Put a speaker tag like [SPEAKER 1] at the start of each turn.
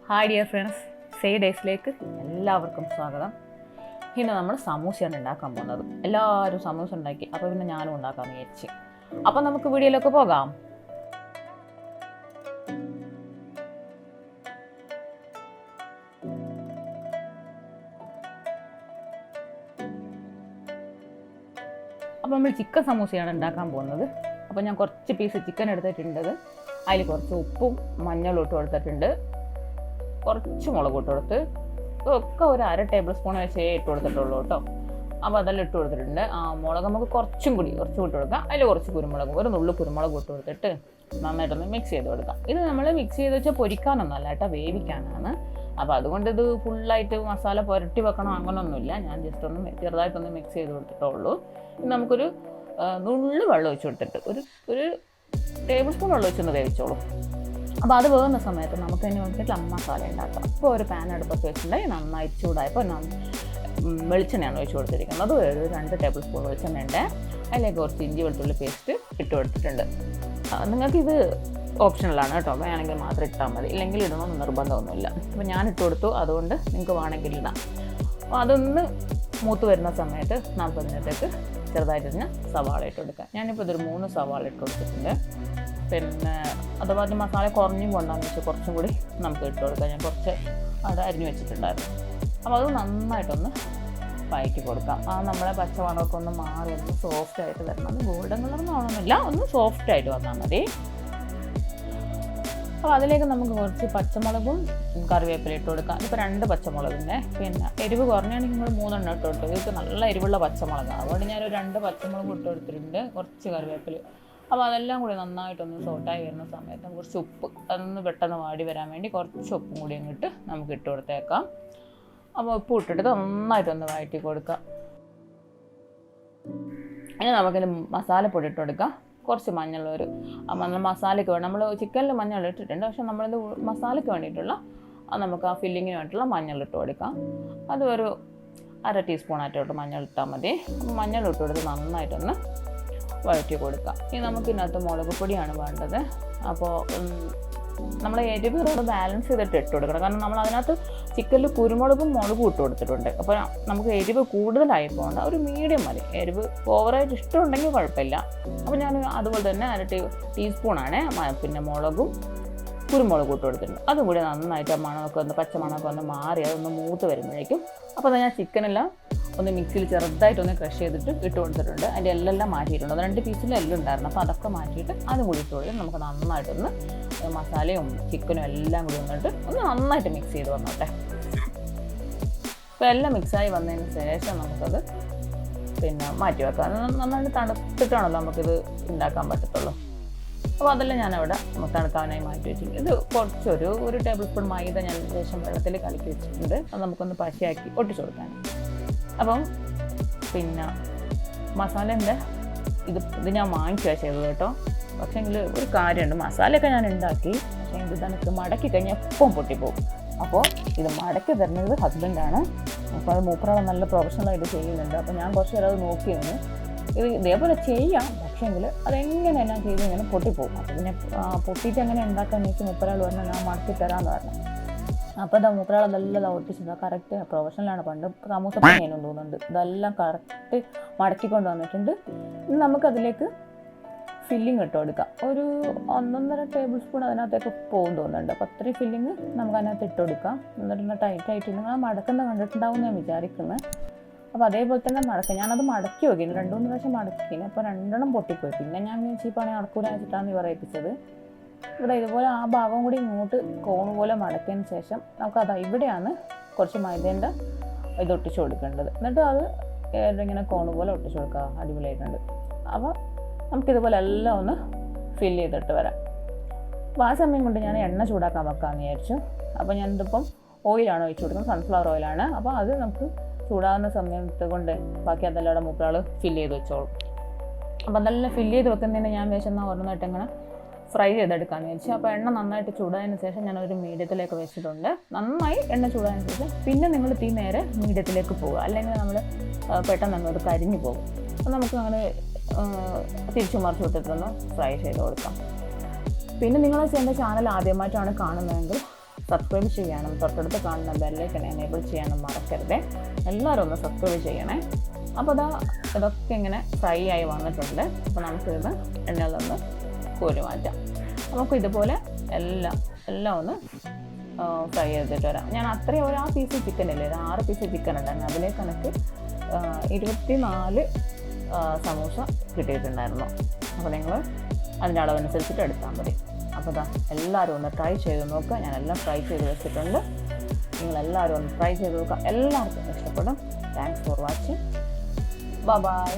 [SPEAKER 1] Hi dear friends, say ഡേയ്സിലേക്ക് എല്ലാവർക്കും സ്വാഗതം. ഇന്ന് നമ്മൾ സമൂസയാണ് ഉണ്ടാക്കാൻ പോകുന്നത്. എല്ലാവരും സമൂസ ഉണ്ടാക്കി, അപ്പോൾ പിന്നെ ഞാനും ഉണ്ടാക്കാമെന്ന് വിചാരിച്ച്. അപ്പം നമുക്ക് വീഡിയോയിലേക്ക് പോകാം. അപ്പോൾ നമ്മൾ ചിക്കൻ സമൂസയാണ് ഉണ്ടാക്കാൻ പോകുന്നത്. അപ്പോൾ ഞാൻ കുറച്ച് പീസ് ചിക്കൻ എടുത്തിട്ടുണ്ട്. അതിൽ കുറച്ച് ഉപ്പും മഞ്ഞളും ഇട്ട് കൊടുത്തിട്ടുണ്ട്. കുറച്ച് മുളക് ഇട്ട് കൊടുത്ത് ഒക്കെ ഒരു 1/2 ടേബിൾ സ്പൂൺ വെച്ചേ ഇട്ട് കൊടുത്തിട്ടുള്ളൂ കേട്ടോ. അപ്പോൾ അതെല്ലാം ഇട്ട് കൊടുത്തിട്ടുണ്ട്. മുളക് നമുക്ക് കുറച്ചും കൂടി ഇട്ട് കൊടുക്കാം. അതിൽ കുറച്ച് കുരുമുളകും ഒരു നുള്ളു കുരുമുളക് ഇട്ട് കൊടുത്തിട്ട് നന്നായിട്ടൊന്ന് മിക്സ് ചെയ്ത് കൊടുക്കാം. ഇത് നമ്മൾ മിക്സ് ചെയ്ത് വെച്ചാൽ പൊരിക്കാനൊന്നുമല്ല കേട്ടോ, വേവിക്കാനാണ്. അപ്പോൾ അതുകൊണ്ട് ഇത് ഫുള്ളായിട്ട് മസാല പുരട്ടി വെക്കണം അങ്ങനെയൊന്നുമില്ല. ഞാൻ ജസ്റ്റ് ഒന്ന് ചെറുതായിട്ടൊന്ന് മിക്സ് ചെയ്ത് കൊടുത്തിട്ടുള്ളൂ. ഇത് നമുക്കൊരു നുള്ളു വെള്ളം ഒഴിച്ച് കൊടുത്തിട്ട് ഒരു ടേബിൾ സ്പൂൺ വെള്ളം ഒഴിച്ചൊന്ന് വേവിച്ചോളൂ. അപ്പോൾ അത് വേകുന്ന സമയത്ത് നമുക്ക് അതിന് വേണ്ടിയിട്ട് മസാല ഉണ്ടാക്കാം. അപ്പോൾ ഒരു പാൻ അടുപ്പത്ത് വെച്ചിട്ടുണ്ടെങ്കിൽ നന്നായി ചൂടായപ്പോൾ വെളിച്ചെണ്ണയാണ് ഒഴിച്ച് കൊടുത്തിരിക്കുന്നത്. ഒരു 2 ടേബിൾ സ്പൂൺ വെളിച്ചെണ്ണ ഉണ്ട്. അതിലേക്ക് കുറച്ച് ഇഞ്ചി വെളുത്തുള്ളി പേസ്റ്റ് ഇട്ട് കൊടുത്തിട്ടുണ്ട്. നിങ്ങൾക്കിത് ഓപ്ഷണലാണ് കേട്ടോ, വേണമെങ്കിൽ മാത്രം ഇട്ടാൽ മതി, ഇല്ലെങ്കിൽ ഇടണമെന്ന് നിർബന്ധമൊന്നുമില്ല. അപ്പോൾ ഞാൻ ഇട്ട് കൊടുത്തു, അതുകൊണ്ട് നിങ്ങൾക്ക് വേണമെങ്കിൽ ഇടാം. അപ്പോൾ അതൊന്ന് മൂത്ത് വരുന്ന സമയത്ത് നമുക്ക് അതിനകത്തേക്ക് ചെറുതായിട്ട് സവാള ഇട്ട് കൊടുക്കാം. ഞാനിപ്പോൾ ഇതൊരു 3 സവാള ഇട്ട് കൊടുത്തിട്ടുണ്ട്. പിന്നെ അഥവാ അത് മസാല കുറഞ്ഞും കൊണ്ടാന്ന് വെച്ചാൽ കുറച്ചും കൂടി നമുക്ക് ഇട്ട് കൊടുക്കാം. ഞാൻ കുറച്ച് അവിടെ അരിഞ്ഞ് വെച്ചിട്ടുണ്ടായിരുന്നു. അപ്പോൾ അത് നന്നായിട്ടൊന്ന് വഴറ്റി കൊടുക്കാം. നമ്മളെ പച്ചമുളകൊക്കെ ഒന്ന് മാറി ഒന്ന് സോഫ്റ്റായിട്ട് വരണം. അത് ഗോൾഡൻ കളറൊന്നും ആവണമെന്നില്ല, ഒന്ന് സോഫ്റ്റായിട്ട് വന്നാൽ മതി. അപ്പോൾ അതിലേക്ക് നമുക്ക് കുറച്ച് പച്ചമുളകും കറിവേപ്പില ഇട്ട് കൊടുക്കാം. ഇപ്പോൾ 2 പച്ചമുളകിൻ്റെ, പിന്നെ എരിവ് കുറഞ്ഞാണെങ്കിൽ നിങ്ങൾ 3 എണ്ണം ഇട്ട് കൊടുത്തു. ഇത് നല്ല എരിവുള്ള പച്ചമുളകാണ്, അതുകൊണ്ട് ഞാനൊരു 2 പച്ചമുളക് ഇട്ട് കൊടുത്തിട്ടുണ്ട്. കുറച്ച് കറിവേപ്പില. അപ്പോൾ അതെല്ലാം കൂടി നന്നായിട്ടൊന്ന് സോട്ടായി വരുന്ന സമയത്ത് കുറച്ച് ഉപ്പ്, അതൊന്ന് പെട്ടെന്ന് വാടി വരാൻ വേണ്ടി കുറച്ച് ഉപ്പും കൂടി അങ്ങോട്ട് നമുക്ക് ഇട്ട് കൊടുത്തേക്കാം. അപ്പോൾ ഉപ്പ് ഇട്ടിട്ട് നന്നായിട്ടൊന്ന് വഴറ്റി കൊടുക്കാം. ഇനി നമുക്കിന് മസാലപ്പൊടി ഇട്ട് കൊടുക്കാം. കുറച്ച് മഞ്ഞളൊരു മസാലയ്ക്ക് വേണം. നമ്മൾ ചിക്കനിൽ മഞ്ഞൾ ഇട്ടിട്ടുണ്ട്, പക്ഷെ നമ്മളിത് മസാലയ്ക്ക് വേണ്ടിയിട്ടുള്ള നമുക്ക് ഫില്ലിങ്ങിന് വേണ്ടിയിട്ടുള്ള മഞ്ഞൾ ഇട്ട് കൊടുക്കാം. അത് ഒരു 1/2 ടീസ്പൂണായിട്ടോട്ട് മഞ്ഞൾ ഇട്ടാൽ മതി. മഞ്ഞൾ ഇട്ട് കൊടുത്ത് നന്നായിട്ടൊന്ന് വഴറ്റി കൊടുക്കാം. ഇനി നമുക്കിതിനകത്ത് മുളക് പൊടിയാണ് വേണ്ടത്. അപ്പോൾ നമ്മൾ എരിവ് ബാലൻസ് ചെയ്തിട്ട് ഇട്ട് കൊടുക്കണം. കാരണം നമ്മൾ അതിനകത്ത് ചിക്കനിൽ കുരുമുളകും മുളകും ഇട്ട് കൊടുത്തിട്ടുണ്ട്. അപ്പോൾ നമുക്ക് എരിവ് കൂടുതലായി പോകണ്ട, ഒരു മീഡിയം മതി. എരിവ് ഓവറായിട്ട് ഇഷ്ടമുണ്ടെങ്കിൽ കുഴപ്പമില്ല. അപ്പോൾ ഞാൻ അതുപോലെ തന്നെ 1/2 ടീസ്പൂണാണ് പിന്നെ മുളകും കുരുമുളകും ഇട്ട് കൊടുത്തിട്ടുണ്ട്. അതും കൂടി നന്നായിട്ട് മണമൊക്കെ ഒന്ന് പച്ചമണമൊക്കെ ഒന്ന് മാറി അതൊന്ന് മൂത്ത് വരുമ്പോഴേക്കും അപ്പോൾ ഞാൻ ചിക്കനെല്ലാം ഒന്ന് മിക്സിയിൽ ചെറുതായിട്ടൊന്ന് ക്രഷ് ചെയ്തിട്ട് ഇട്ട് കൊടുത്തിട്ടുണ്ട്. അതിൻ്റെ എല്ലാം മാറ്റിയിട്ടുണ്ട്. 2 പീസിൽ എല്ലാം ഉണ്ടായിരുന്നു. അപ്പോൾ അതൊക്കെ മാറ്റിയിട്ട് അതും കൂടി ഇട്ട് കൊടുത്ത് നമുക്ക് നന്നായിട്ടൊന്ന് മസാലയും ചിക്കനും എല്ലാം കൂടി വന്നിട്ട് ഒന്ന് നന്നായിട്ട് മിക്സ് ചെയ്ത് വന്നോട്ടെ. അപ്പോൾ എല്ലാം മിക്സായി വന്നതിന് ശേഷം നമുക്കത് പിന്നെ മാറ്റി വെക്കാം. നന്നായിട്ട് തണുത്തിട്ടാണല്ലോ നമുക്കിത് ഉണ്ടാക്കാൻ പറ്റത്തുള്ളൂ. അപ്പോൾ അതെല്ലാം ഞാനവിടെ തണുക്കാനായി മാറ്റി വെച്ചിട്ടുണ്ട്. ഇത് ഒരു ടേബിൾ സ്പൂൺ മൈദ ഞാൻ ശേഷം വെള്ളത്തിൽ കലക്കി വെച്ചിട്ടുണ്ട്. അത് നമുക്കൊന്ന് പശയാക്കി ഒട്ടിച്ചു കൊടുക്കാൻ. അപ്പം പിന്നെ മസാലേൻ്റെ ഇത് ഞാൻ വാങ്ങിക്കുകയാണ് ചെയ്തത് കേട്ടോ. പക്ഷേ എങ്കിൽ ഒരു കാര്യമുണ്ട്, മസാലയൊക്കെ ഞാൻ ഉണ്ടാക്കി, പക്ഷേ ഇത് എനിക്ക് മടക്കി കഴിഞ്ഞാൽ എപ്പം പൊട്ടിപ്പോകും. അപ്പോൾ ഇത് മടക്കി തരുന്നത് ഹസ്ബൻഡാണ്. അപ്പോൾ അത് മൂപ്പറാളെ നല്ല പ്രൊഫഷണലായിട്ട് ചെയ്യുന്നുണ്ട്. അപ്പോൾ ഞാൻ കുറച്ച് നേരം അത് നോക്കി നിന്ന് ഇത് ഇതേപോലെ ചെയ്യാം, പക്ഷേങ്കിൽ അതെങ്ങനെയെല്ലാം ചെയ്ത് ഇങ്ങനെ പൊട്ടിപ്പോകും. അപ്പോൾ പിന്നെ പൊട്ടിയിട്ട് എങ്ങനെ ഉണ്ടാക്കാമെന്ന് വെച്ചാൽ മൂപ്പരാൾ പറഞ്ഞാൽ ഞാൻ മടക്കി തരാമെന്ന് പറഞ്ഞു. അപ്പോൾ ഇതാ മൂപ്പരാൾ അതെല്ലാം ഒട്ടിച്ചിട്ട് കറക്റ്റ് പ്രൊഫഷണലാണ്. പണ്ട് സമൂസ പണിയാനും തോന്നുന്നുണ്ട്. ഇതെല്ലാം കറക്റ്റ് മടക്കിക്കൊണ്ട് വന്നിട്ടുണ്ട്. ഇനി നമുക്കതിലേക്ക് ഫില്ലിങ് ഇട്ട് കൊടുക്കാം. ഒരു 1.5 ടേബിൾ സ്പൂൺ അതിനകത്തേക്ക് പോകും തോന്നുന്നുണ്ട്. അപ്പോൾ അത്രയും ഫില്ലിങ് നമുക്ക് അതിനകത്ത് ഇട്ട് കൊടുക്കാം. എന്നിട്ട് ടൈറ്റായിട്ട് നിങ്ങൾ മടക്കുന്ന കണ്ടിട്ടുണ്ടാവും ഞാൻ വിചാരിക്കുന്നത്. അപ്പോൾ അതേപോലെ തന്നെ ഞാനത് മടക്കി നോക്കി 2-3 പ്രാവശ്യം മടക്കി. അപ്പോൾ 2 പൊട്ടിപ്പോയി. പിന്നെ ഞാൻ ഈ പണി നടക്കൂല വെച്ചിട്ടാണ് പറയിപ്പിച്ചത്. ഇവിടെ ഇതുപോലെ ആ ഭാഗം കൂടി ഇങ്ങോട്ട് കോണ് പോലെ മടക്കിയതിന് ശേഷം നമുക്കത് ഇവിടെയാണ് കുറച്ച് മൈദേൻ്റെ ഇത് ഒട്ടിച്ച് കൊടുക്കേണ്ടത്. എന്നിട്ട് അത് ഇങ്ങനെ കോണ് പോലെ ഒട്ടിച്ച് കൊടുക്കുക. അടിപൊളിയായിട്ടുണ്ട്. അപ്പോൾ നമുക്കിതുപോലെ എല്ലാം ഒന്ന് ഫില്ല് ചെയ്തിട്ട് വരാം. അപ്പോൾ ആ സമയം കൊണ്ട് ഞാൻ എണ്ണ ചൂടാക്കാൻ വെക്കാമെന്ന് വിചാരിച്ചു. അപ്പോൾ ഞാനിതിപ്പം ഓയിലാണ് ഒഴിച്ച് കൊടുക്കുന്നത്, സൺഫ്ലവർ ഓയിലാണ്. അപ്പോൾ അത് നമുക്ക് ചൂടാകുന്ന സമയത്ത് കൊണ്ട് ബാക്കി അതെല്ലാം അവിടെ മൂപ്പരാൾ ഫില്ല് ചെയ്ത് വെച്ചോളും. അപ്പോൾ അതെല്ലാം ഫില്ല് ചെയ്ത് വെക്കുന്നതിന് ഞാൻ വിചാരിച്ചെന്നാൽ ഓരോന്നായിട്ട് ഇങ്ങനെ ഫ്രൈ ചെയ്തെടുക്കാമെന്ന് വിചാരിച്ചു. അപ്പോൾ എണ്ണ നന്നായിട്ട് ചൂടായതിന് ശേഷം ഞാനൊരു മീഡിയത്തിലേക്ക് വെച്ചിട്ടുണ്ട്. നന്നായി എണ്ണ ചൂടായതിന് ശേഷം പിന്നെ നിങ്ങൾ തീ നേരെ മീഡിയത്തിലേക്ക് പോകുക, അല്ലെങ്കിൽ നമ്മൾ പെട്ടെന്ന് അങ്ങോട്ട് കരിഞ്ഞു പോകും. അപ്പോൾ നമുക്ക് അങ്ങനെ തിരിച്ചു മറിച്ച് വിട്ടിട്ടൊന്ന് ഫ്രൈ ചെയ്ത് കൊടുക്കാം. പിന്നെ നിങ്ങൾ എൻ്റെ ചാനൽ ആദ്യമായിട്ടാണ് കാണുന്നതെങ്കിൽ സബ്സ്ക്രൈബ് ചെയ്യാനും തൊട്ടടുത്ത് കാണുന്ന ബെല്ലൈക്കൺ എനേബിൾ ചെയ്യാനും മറക്കരുത്. എല്ലാവരും ഒന്ന് സബ്സ്ക്രൈബ് ചെയ്യണേ. അപ്പോൾ ഇതൊക്കെ ഇങ്ങനെ ഫ്രൈ ആയി വന്നിട്ടുണ്ട്. അപ്പോൾ നമുക്കിത് എണ്ണയിൽ നിന്ന് കോരി മാറ്റാം. നമുക്ക് ഇതുപോലെ എല്ലാം ഒന്ന് ഫ്രൈ ചെയ്തിട്ട് വരാം. ഞാൻ അത്രയും ഒരു 6 പീസ് ചിക്കൻ ഇല്ലേ, 6 പീസ് ചിക്കൻ ഉണ്ടായിരുന്നു. അതിലേക്ക് എനിക്ക് 24 സമൂസ കിട്ടിയിട്ടുണ്ടായിരുന്നു. അപ്പോൾ നിങ്ങൾ അതിൻ്റെ അളവനുസരിച്ചിട്ട് എടുത്താൽ മതി. അപ്പോൾ എല്ലാവരും ഒന്ന് ട്രൈ ചെയ്ത് നോക്കുക. ഞാനെല്ലാം ഫ്രൈ ചെയ്ത് വെച്ചിട്ടുണ്ട്. നിങ്ങളെല്ലാവരും ഒന്ന് ട്രൈ ചെയ്ത് നോക്കുക. എല്ലാവർക്കും ഇഷ്ടപ്പെടും. Thanks for watching. ബൈ.